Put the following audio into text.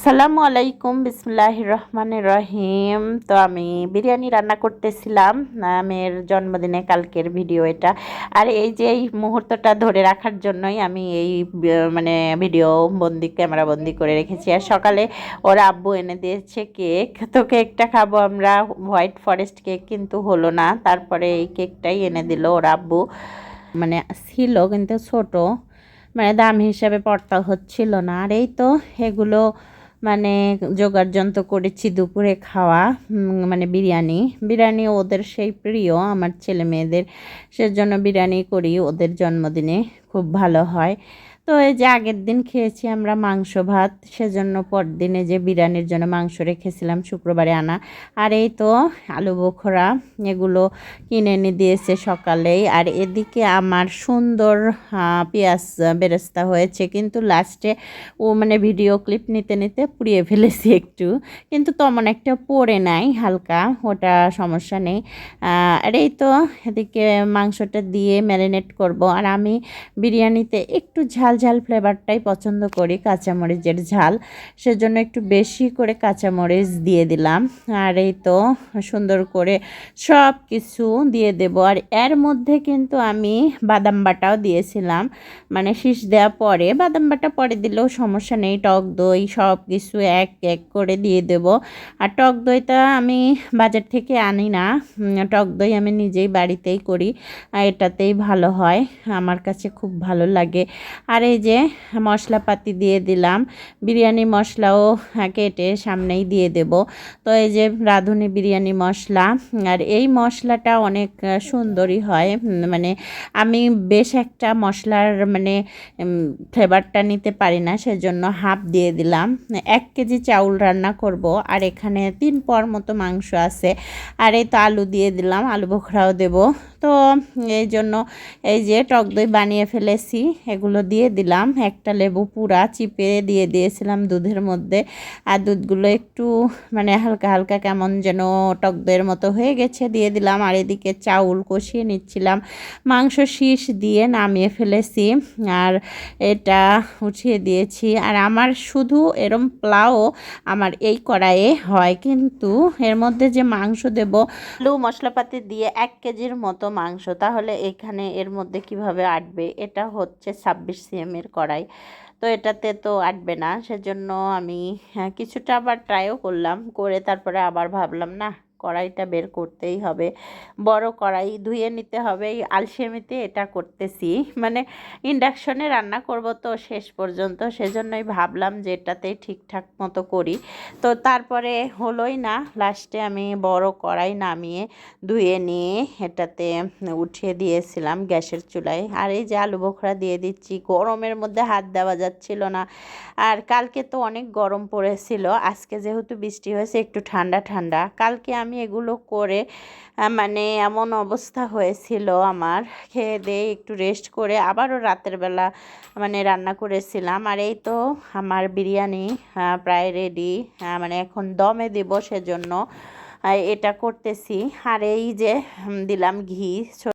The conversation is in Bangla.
আসসালামু আলাইকুম, বিসমিল্লাহির রহমানির রহিম। তো আমি বিরিয়ানি রান্না করতেছিলাম আমের জন্মদিনে, কালকের ভিডিও এটা। আর এই যে এই মুহূর্তটা ধরে রাখার জন্যই আমি এই মানে ভিডিও বন্দি, ক্যামেরা বন্দি করে রেখেছি। আর সকালে ওর আব্বু এনে দিয়েছে কেক, তো কেকটা খাবো আমরা। হোয়াইট ফরেস্ট কেক কিন্তু হলো না, তারপরে এই কেকটাই এনে দিল ওর আব্বু। মানে ছিল কিন্তু ছোট, মানে দাম হিসাবে পড়তা হচ্ছিল না। আর এই তো এগুলো মানে জোগাড় যন্ত্র করেছি দুপুরে খাওয়া। মানে বিরিয়ানি বিরিয়ানি ওদের সেই প্রিয়, আমার ছেলে মেয়েদের, সেজন্য বিরিয়ানি করি ওদের জন্মদিনে, খুব ভালো হয়। তো এই যে আগের দিন খেয়েছি আমরা মাংস ভাত, সেজন্য পরদিনে যে বিরিয়ানির জন্য মাংস রেখেছিলাম শুক্রবারে আনা। আর এই তো আলু বোখরা, এগুলো কিনে এনে দিয়েছে সকালেই। আর এদিকে আমার সুন্দর পেঁয়াজ বেরেস্তা হয়েছে, কিন্তু লাস্টে ও মানে ভিডিও ক্লিপ নিতে নিতে পুড়িয়ে ফেলেছি একটু, কিন্তু তেমন একটা পড়ে নাই, হালকা, ওটা সমস্যা নেই। আর এই তো এদিকে মাংসটা দিয়ে ম্যারিনেট করব। আর আমি বিরিয়ানিতে একটু ঝাল ঝাল ফ্লেভারটাই পছন্দ করি, কাঁচামরিচের ঝাল, সেজন্য একটু বেশি করে কাঁচামরিচ দিয়ে দিলাম। আর এই তো সুন্দর করে সব কিছু দিয়ে দেব। আর এর মধ্যে কিন্তু আমি বাদাম বাটাও দিয়েছিলাম, মানে শীষ দেওয়া পরে, বাদাম বাটা পরে দিলেও সমস্যা নেই। টক দই সব কিছু এক এক করে দিয়ে দেব। আর টক দইটা আমি বাজার থেকে আনি না, টক দই আমি নিজেই বাড়িতেই করি, আর এটাতেই ভালো হয়, আমার কাছে খুব ভালো লাগে। আর এই যে মশলাপাতি দিয়ে দিলাম, বিরিয়ানি মশলাও কেটে সামনেই দিয়ে দেব। তো এই যে রাঁধুনি বিরিয়ানি মশলা, আর এই মশলাটা অনেক সুন্দরই হয়। মানে আমি বেশ একটা মশলার মানে ফ্লেভারটা নিতে পারি না, সেজন্য হাফ দিয়ে দিলাম। 1 কেজি চাউল রান্না করব, আর এখানে 3 পর মতো মাংস আছে। আর এই তো আলু দিয়ে দিলাম, আলু বোখরাও দেব। তো এই জন্য এই যে টক দই বানিয়ে ফেলেছি, এগুলো দিয়ে দিলাম। একটা লেবু পুরা চিপে দিয়ে দিয়েছিলাম দুধের মধ্যে, আর দুধগুলো একটু মানে হালকা হালকা কেমন যেন টক দইয়ের মতো হয়ে গেছে, দিয়ে দিলাম। আর এদিকে চাউল কষিয়ে নিচ্ছিলাম, মাংস শীষ দিয়ে নামিয়ে ফেলেছি, আর এটা উঠিয়ে দিয়েছি। আর আমার শুধু এরম পোলাও আমার এই কড়াইয়ে হয়, কিন্তু এর মধ্যে যে মাংস দেব, আলু মশলাপাতি দিয়ে 1 কেজির মতো মাংস, তাহলে এখানে এর মধ্যে কিভাবে আটবে? এটা হচ্ছে 26 সিএমের কড়াই, তো এটাতে তো আটবে না। সেজন্য আমি কিছুটা আবার ট্রাইও করলাম, করে তারপরে আবার ভাবলাম না, কড়াইটা বের করতেই হবে, বড় কড়াই ধুয়ে নিতে হবে। এই আলসেমিতে এটা করতেছি, মানে ইন্ডাকশনে রান্না করব তো শেষ পর্যন্ত, সেজন্যই ভাবলাম যে এটাতেই ঠিকঠাক মতো করি। তো তারপরে হলোই না, লাস্টে আমি বড় কড়াই নামিয়ে ধুয়ে নিয়ে এটাতে উঠিয়ে দিয়েছিলাম গ্যাসের চুলায়। আর এই যে আলু বোখরা দিয়ে দিচ্ছি, গরমের মধ্যে হাত দেওয়া যাচ্ছিল না। আর কালকে তো অনেক গরম পড়েছিল, আজকে যেহেতু বৃষ্টি হয়েছে একটু ঠান্ডা ঠান্ডা। কালকে আমি এগুলো করে মানে এমন অবস্থা হয়েছিল আমার, খেয়ে দিয়ে একটু রেস্ট করে আবারও রাতের বেলা মানে রান্না করেছিলাম। আর এই তো আমার বিরিয়ানি প্রায় রেডি, মানে এখন দমে দেব, সেজন্য এটা করতেছি। আর এই যে দিলাম ঘি।